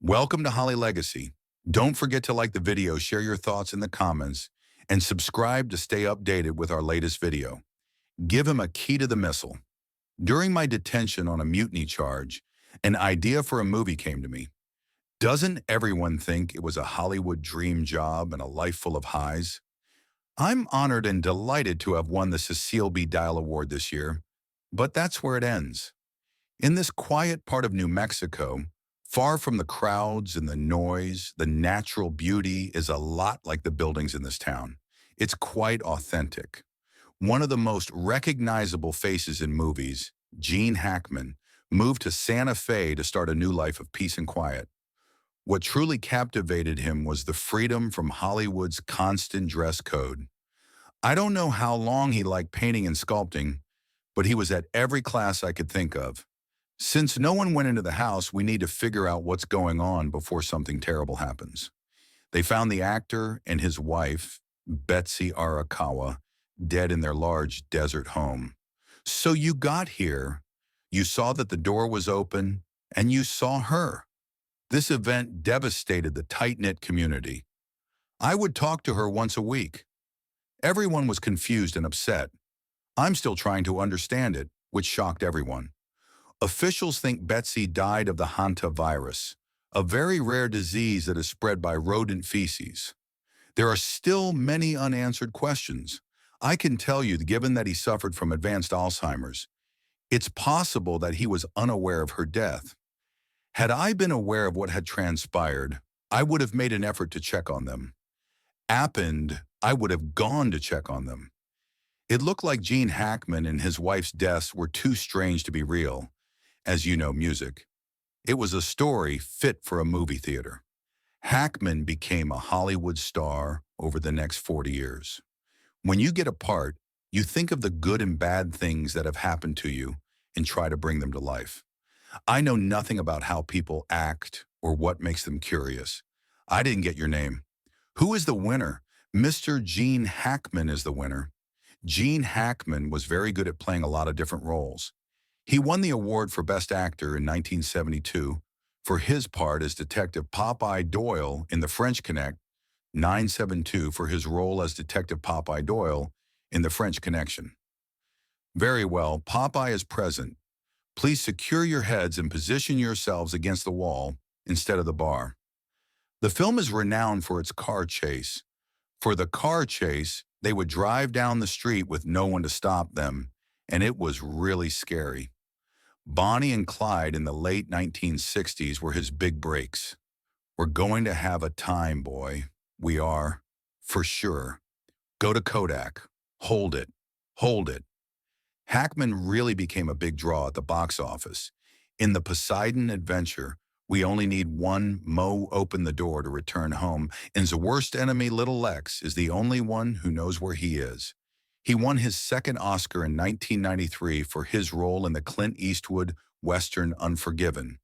Welcome to HollyLegacy. Don't forget to like the video, share your thoughts in the comments, and subscribe to stay updated with our latest video. Give him a key to the missile. During my detention on a mutiny charge, an idea for a movie came to me. Doesn't everyone think it was a Hollywood dream job and a life full of highs? I'm honored and delighted to have won the Cecile B. Dial Award this year, but that's where it ends. In this quiet part of New Mexico, far from the crowds and the noise, the natural beauty is a lot like the buildings in this town. It's quite authentic. One of the most recognizable faces in movies, Gene Hackman, moved to Santa Fe to start a new life of peace and quiet. What truly captivated him was the freedom from Hollywood's constant dress code. I don't know how long he liked painting and sculpting, but he was at every class I could think of. Since no one went into the house, we need to figure out what's going on before something terrible happens. They found the actor and his wife, Betsy Arakawa, dead in their large desert home. So you got here, you saw that the door was open, and you saw her. This event devastated the tight-knit community. I would talk to her once a week. Everyone was confused and upset. I'm still trying to understand it, which shocked everyone. Officials think Betsy died of the hantavirus, a very rare disease that is spread by rodent feces. There are still many unanswered questions. I can tell you, given that he suffered from advanced Alzheimer's, it's possible that he was unaware of her death. Had I been aware of what had transpired, I would have made an effort to check on them. I would have gone to check on them. It looked like Gene Hackman and his wife's deaths were too strange to be real. As you know, music. It was a story fit for a movie theater. Hackman became a Hollywood star over the next 40 years. When you get a part, you think of the good and bad things that have happened to you and try to bring them to life. I know nothing about how people act or what makes them curious. I didn't get your name. Who is the winner? Mr. Gene Hackman is the winner. Gene Hackman was very good at playing a lot of different roles. He won the award for Best Actor in 1972 for his part as Detective Popeye Doyle in The French Connect, 972 for his role as Detective Popeye Doyle in The French Connection. Very well, Popeye is present. Please secure your heads and position yourselves against the wall instead of the bar. The film is renowned for its car chase. For the car chase, they would drive down the street with no one to stop them, and it was really scary. Bonnie and Clyde in the late 1960s were his big breaks. We're going to have a time, boy. We are, for sure. Go to Kodak. Hold it. Hold it. Hackman really became a big draw at the box office. In the Poseidon Adventure, we only need one Mo open the door to return home, and his worst enemy, Little Lex, is the only one who knows where he is. He won his second Oscar in 1993 for his role in the Clint Eastwood Western Unforgiven.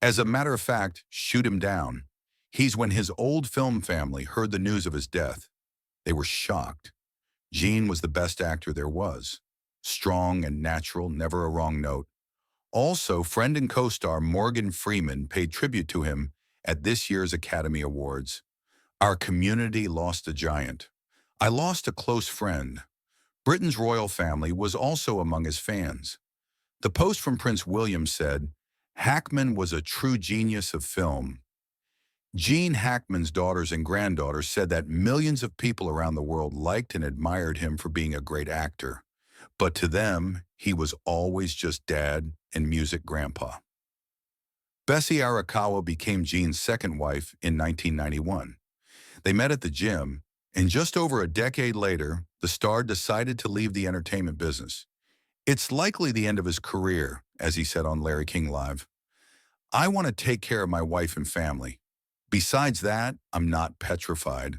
As a matter of fact, Shoot 'Em Down. He's when his old film family heard the news of his death. They were shocked. Gene was the best actor there was. Strong and natural, never a wrong note. Also, friend and co-star Morgan Freeman paid tribute to him at this year's Academy Awards. Our community lost a giant. I lost a close friend. Britain's royal family was also among his fans. The post from Prince William said, Hackman was a true genius of film. Gene Hackman's daughters and granddaughters said that millions of people around the world liked and admired him for being a great actor. But to them, he was always just dad and music grandpa. Bessie Arakawa became Gene's second wife in 1991. They met at the gym, and just over a decade later, the star decided to leave the entertainment business. It's likely the end of his career, as he said on Larry King Live. I want to take care of my wife and family. Besides that, I'm not petrified.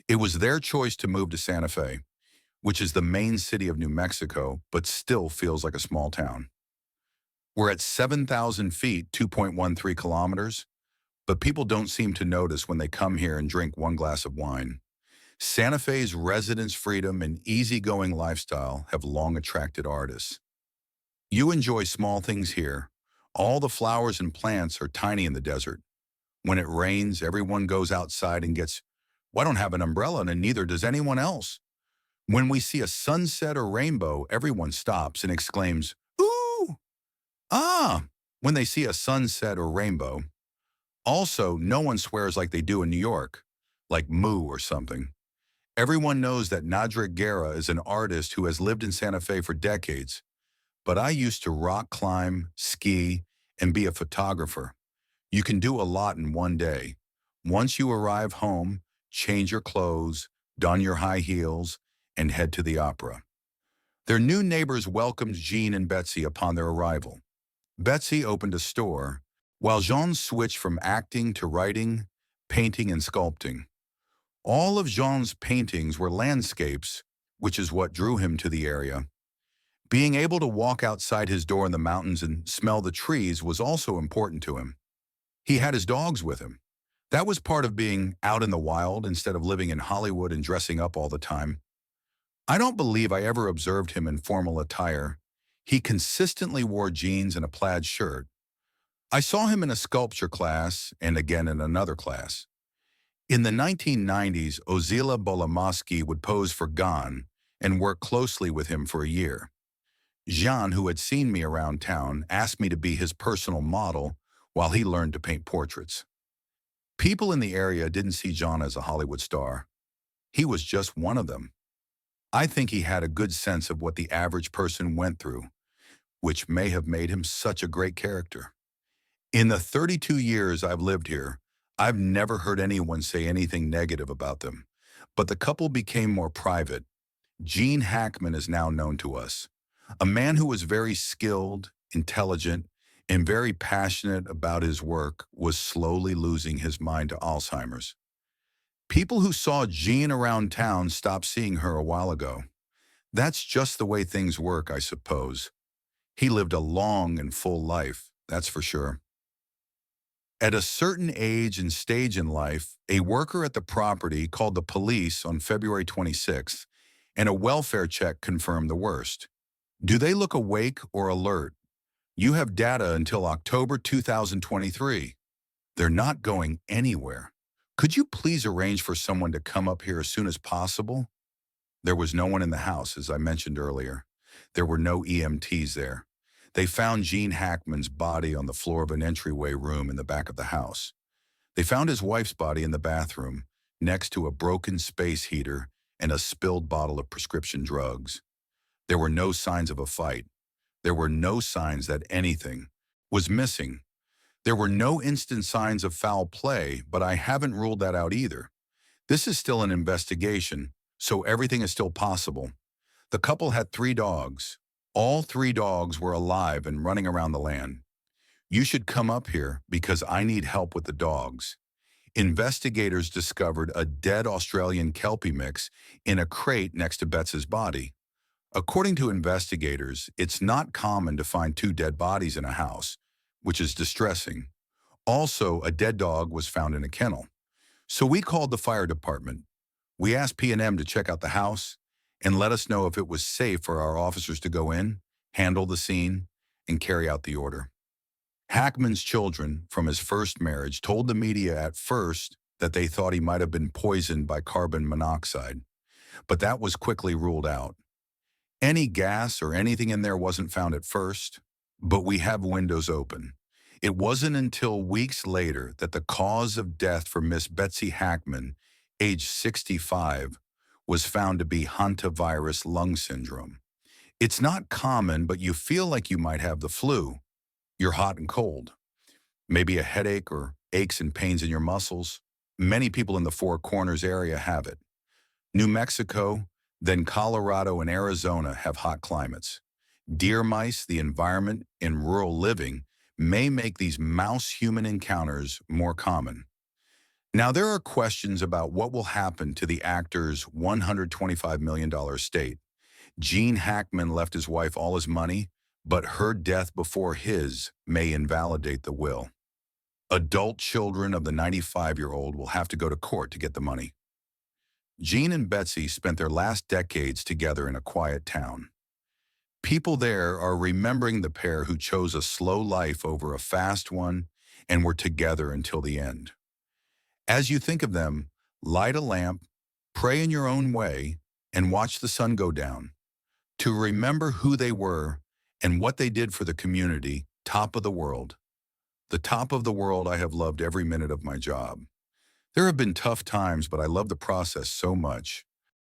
It was their choice to move to Santa Fe, which is the main city of New Mexico, but still feels like a small town. We're at 7,000 feet, 2.13 kilometers, but people don't seem to notice when they come here and drink one glass of wine. Santa Fe's residents' freedom and easygoing lifestyle have long attracted artists. You enjoy small things here. All the flowers and plants are tiny in the desert. When it rains, everyone goes outside and gets, well, I don't have an umbrella and neither does anyone else. When we see a sunset or rainbow, everyone stops and exclaims, ooh, ah, when they see a sunset or rainbow. Also, no one swears like they do in New York, like moo or something. Everyone knows that Nadra Guerra is an artist who has lived in Santa Fe for decades, but I used to rock climb, ski, and be a photographer. You can do a lot in one day. Once you arrive home, change your clothes, don your high heels, and head to the opera. Their new neighbors welcomed Jean and Betsy upon their arrival. Betsy opened a store, while Jean switched from acting to writing, painting, and sculpting. All of Jean's paintings were landscapes, which is what drew him to the area. Being able to walk outside his door in the mountains and smell the trees was also important to him. He had his dogs with him. That was part of being out in the wild instead of living in Hollywood and dressing up all the time. I don't believe I ever observed him in formal attire. He consistently wore jeans and a plaid shirt. I saw him in a sculpture class and again in another class. In the 1990s, Ozila Bolomoski would pose for Gone and work closely with him for a year. Jean, who had seen me around town, asked me to be his personal model while he learned to paint portraits. People in the area didn't see Jean as a Hollywood star. He was just one of them. I think he had a good sense of what the average person went through, which may have made him such a great character. In the 32 years I've lived here, I've never heard anyone say anything negative about them, but the couple became more private. Gene Hackman is now known to us, a man who was very skilled, intelligent, and very passionate about his work was slowly losing his mind to Alzheimer's. People who saw Jean around town stopped seeing her a while ago. That's just the way things work, I suppose. He lived a long and full life, that's for sure. At a certain age and stage in life, a worker at the property called the police on February 26th, and a welfare check confirmed the worst. Do they look awake or alert? You have data until October 2023. They're not going anywhere. Could you please arrange for someone to come up here as soon as possible? There was no one in the house, as I mentioned earlier. There were no EMTs there. They found Gene Hackman's body on the floor of an entryway room in the back of the house. They found his wife's body in the bathroom, next to a broken space heater and a spilled bottle of prescription drugs. There were no signs of a fight. There were no signs that anything was missing. There were no instant signs of foul play, but I haven't ruled that out either. This is still an investigation, so everything is still possible. The couple had 3 dogs. All 3 dogs were alive and running around the land. You should come up here because I need help with the dogs. Investigators discovered a dead Australian Kelpie mix in a crate next to Betsy's body. According to investigators, it's not common to find 2 dead bodies in a house, which is distressing. Also, a dead dog was found in a kennel. So we called the fire department. We asked P&M to check out the house and let us know if it was safe for our officers to go in, handle the scene, and carry out the order. Hackman's children from his first marriage told the media at first that they thought he might have been poisoned by carbon monoxide, but that was quickly ruled out. Any gas or anything in there wasn't found at first, but we have windows open. It wasn't until weeks later that the cause of death for Miss Betsy Hackman, age 65, was found to be hantavirus lung syndrome. It's not common, but you feel like you might have the flu. You're hot and cold. Maybe a headache or aches and pains in your muscles. Many people in the Four Corners area have it. New Mexico, then Colorado and Arizona have hot climates. Deer mice, the environment in rural living, may make these mouse-human encounters more common. Now, there are questions about what will happen to the actor's $125 million estate. Gene Hackman left his wife all his money, but her death before his may invalidate the will. Adult children of the 95-year-old will have to go to court to get the money. Gene and Betsy spent their last decades together in a quiet town. People there are remembering the pair who chose a slow life over a fast one and were together until the end. As you think of them, light a lamp, pray in your own way, and watch the sun go down. To remember who they were and what they did for the community, top of the world. The top of the world, I have loved every minute of my job. There have been tough times, but I love the process so much.